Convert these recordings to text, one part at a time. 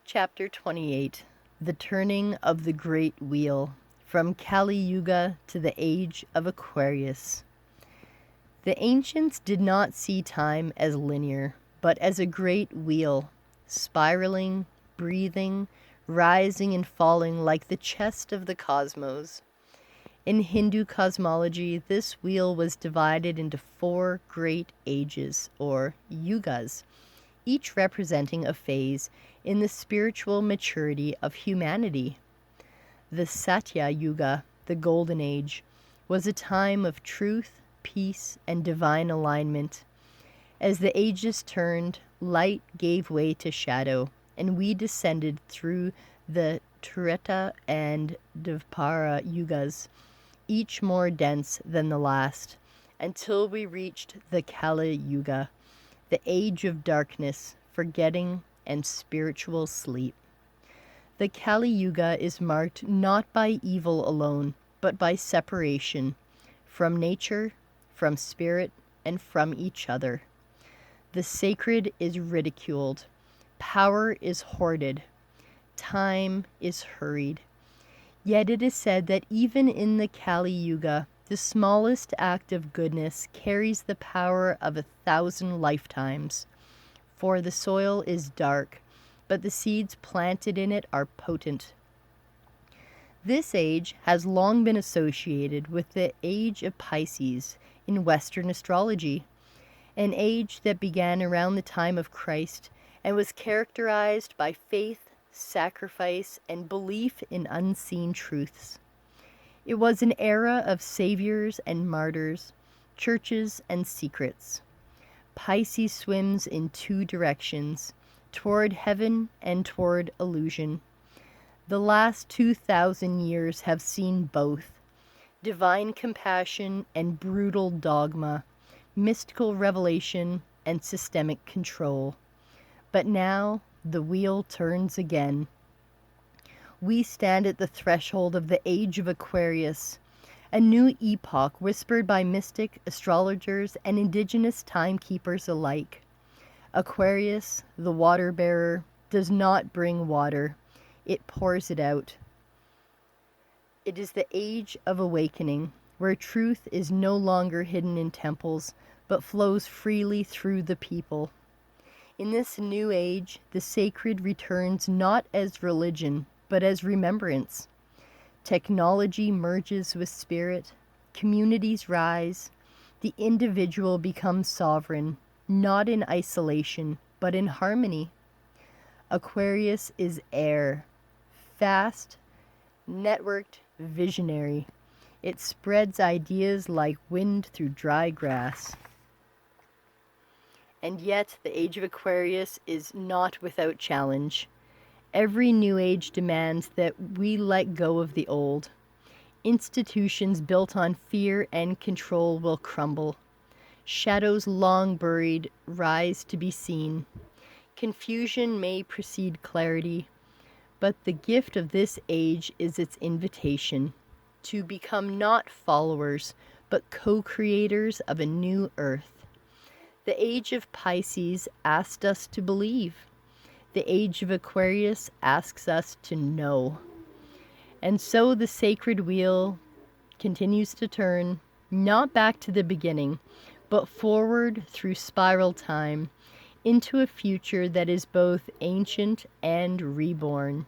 Chapter 28 The Turning of the Great Wheel, from Kali Yuga to the Age of Aquarius. The ancients did not see time as linear, but as a great wheel, spiraling, breathing, rising and falling like the chest of the cosmos. In Hindu cosmology, this wheel was divided into 4 great ages, or yugas, each representing a phase in the spiritual maturity of humanity. The Satya Yuga, the Golden Age, was a time of truth, peace, and divine alignment. As the ages turned, light gave way to shadow, and we descended through the Treta and Dvapara Yugas, each more dense than the last, until we reached the Kali Yuga, the age of darkness, forgetting, and spiritual sleep. The Kali Yuga is marked not by evil alone, but by separation from nature, from spirit, and from each other. The sacred is ridiculed, power is hoarded, time is hurried. Yet it is said that even in the Kali Yuga, the smallest act of goodness carries the power of 1,000 lifetimes. For the soil is dark, but the seeds planted in it are potent. This age has long been associated with the age of Pisces in Western astrology, an age that began around the time of Christ and was characterized by faith, sacrifice, and belief in unseen truths. It was an era of saviors and martyrs, churches and secrets. Pisces swims in 2 directions, toward heaven and toward illusion. The last 2,000 years have seen both, divine compassion and brutal dogma, mystical revelation and systemic control. But now the wheel turns again. We stand at the threshold of the Age of Aquarius, a new epoch whispered by mystic, astrologers, and indigenous timekeepers alike. Aquarius, the water bearer, does not bring water, it pours it out. It is the age of awakening, where truth is no longer hidden in temples, but flows freely through the people. In this new age, the sacred returns not as religion, but as remembrance. Technology merges with spirit, communities rise, the individual becomes sovereign, not in isolation, but in harmony. Aquarius is air, fast, networked, visionary. It spreads ideas like wind through dry grass. And yet, the age of Aquarius is not without challenge. Every new age demands that we let go of the old. Institutions built on fear and control will crumble. Shadows long buried rise to be seen. Confusion may precede clarity, but the gift of this age is its invitation to become not followers, but co-creators of a new earth. The age of Pisces asked us to believe. The age of Aquarius asks us to know. And so the sacred wheel continues to turn, not back to the beginning, but forward through spiral time, into a future that is both ancient and reborn.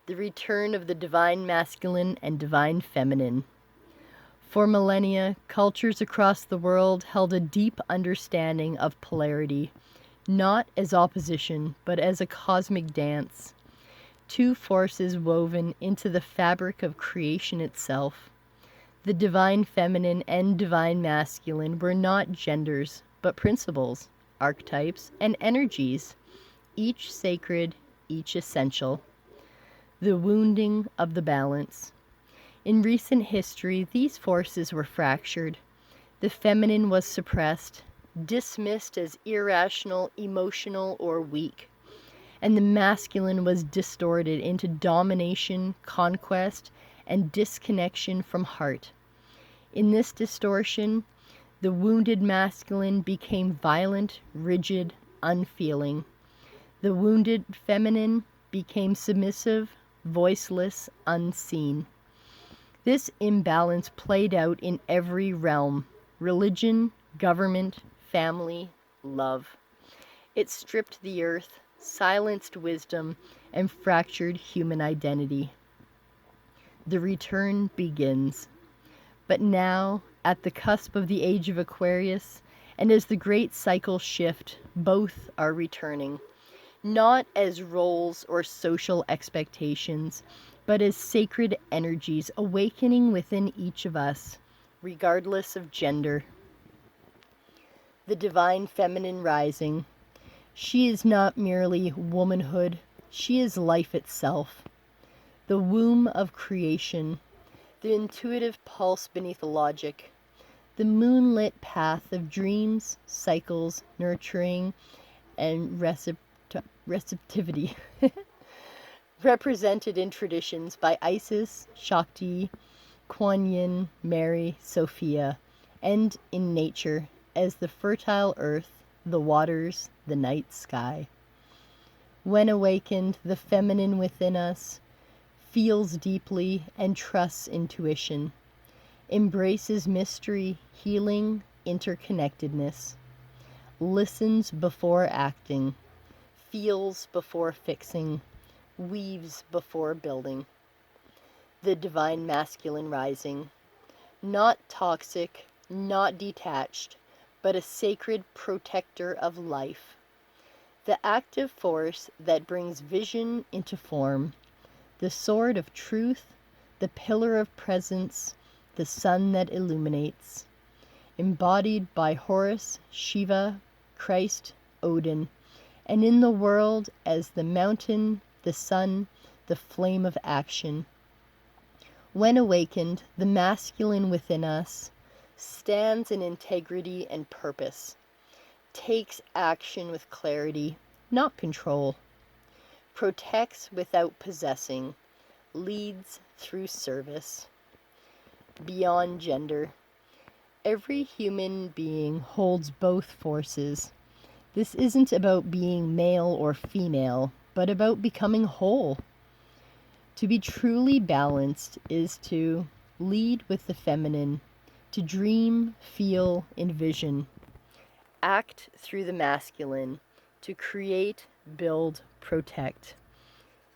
The return of the divine masculine and divine feminine. For millennia, cultures across the world held a deep understanding of polarity, not as opposition, but as a cosmic dance. 2 forces woven into the fabric of creation itself. The divine feminine and divine masculine were not genders, but principles, archetypes, and energies, each sacred, each essential. The wounding of the balance. In recent history, these forces were fractured. The feminine was suppressed, dismissed as irrational, emotional, or weak, and the masculine was distorted into domination, conquest, and disconnection from heart. In this distortion, the wounded masculine became violent, rigid, unfeeling. The wounded feminine became submissive, voiceless, unseen. This imbalance played out in every realm: religion, government, family, love. It stripped the earth, silenced wisdom, and fractured human identity. The return begins. But now, at the cusp of the age of Aquarius, and as the great cycles shift, both are returning. Not as roles or social expectations, but as sacred energies awakening within each of us, regardless of gender. The divine feminine rising. She is not merely womanhood, she is life itself. The womb of creation, the intuitive pulse beneath the logic, the moonlit path of dreams, cycles, nurturing, and receptivity. Represented in traditions by Isis, Shakti, Kuan Yin, Mary, Sophia, and in nature as the fertile earth, the waters, the night sky. When awakened, the feminine within us feels deeply and trusts intuition, embraces mystery, healing, interconnectedness, listens before acting, feels before fixing, weaves before building. The divine masculine rising, not toxic, not detached, but a sacred protector of life. The active force that brings vision into form, the sword of truth, the pillar of presence, the sun that illuminates. Embodied by Horus, Shiva, Christ, Odin, and in the world as the mountain, the sun, the flame of action. When awakened, the masculine within us stands in integrity and purpose, takes action with clarity, not control, protects without possessing, leads through service. Beyond gender, every human being holds both forces. This isn't about being male or female, but about becoming whole. To be truly balanced is to lead with the feminine, to dream, feel, envision, act through the masculine, to create, build, protect.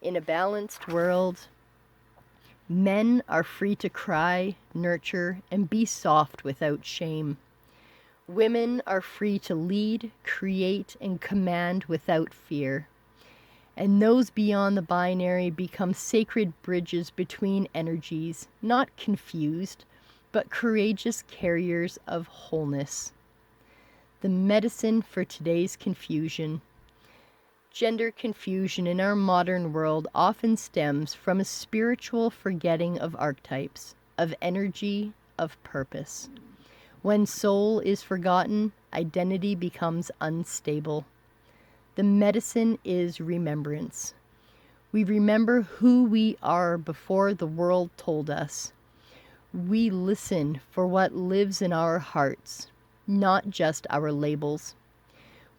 In a balanced world, men are free to cry, nurture, and be soft without shame. Women are free to lead, create, and command without fear. And those beyond the binary become sacred bridges between energies, not confused, but courageous carriers of wholeness. The medicine for today's confusion. Gender confusion in our modern world often stems from a spiritual forgetting of archetypes, of energy, of purpose. When soul is forgotten, identity becomes unstable. The medicine is remembrance. We remember who we are before the world told us. We listen for what lives in our hearts, not just our labels.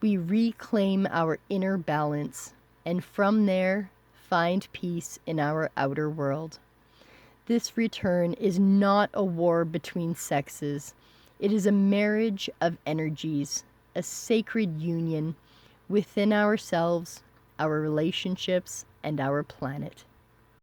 We reclaim our inner balance, and from there, find peace in our outer world. This return is not a war between sexes. It is a marriage of energies, a sacred union within ourselves, our relationships, and our planet.